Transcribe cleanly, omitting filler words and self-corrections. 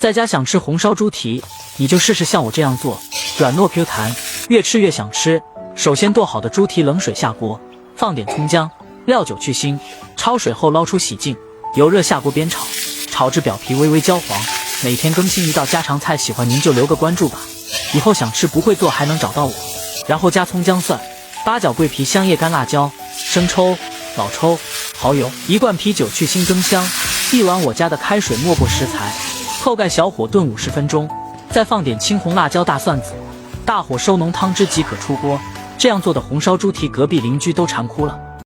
在家想吃红烧猪蹄，你就试试像我这样做，软糯 Q 弹，越吃越想吃。首先剁好的猪蹄冷水下锅，放点葱姜、料酒去腥，焯水后捞出洗净，油热下锅煸炒，炒至表皮微微焦黄。每天更新一道家常菜，喜欢您就留个关注吧，以后想吃不会做还能找到我。然后加葱姜蒜、八角、桂皮、香叶、干辣椒、生抽、老抽、蚝油，1罐啤酒去腥增香，1碗我家的开水，没过食材，后盖小火炖50分钟，再放点青红辣椒、大蒜子，大火收浓汤汁即可出锅。这样做的红烧猪蹄，隔壁邻居都馋哭了。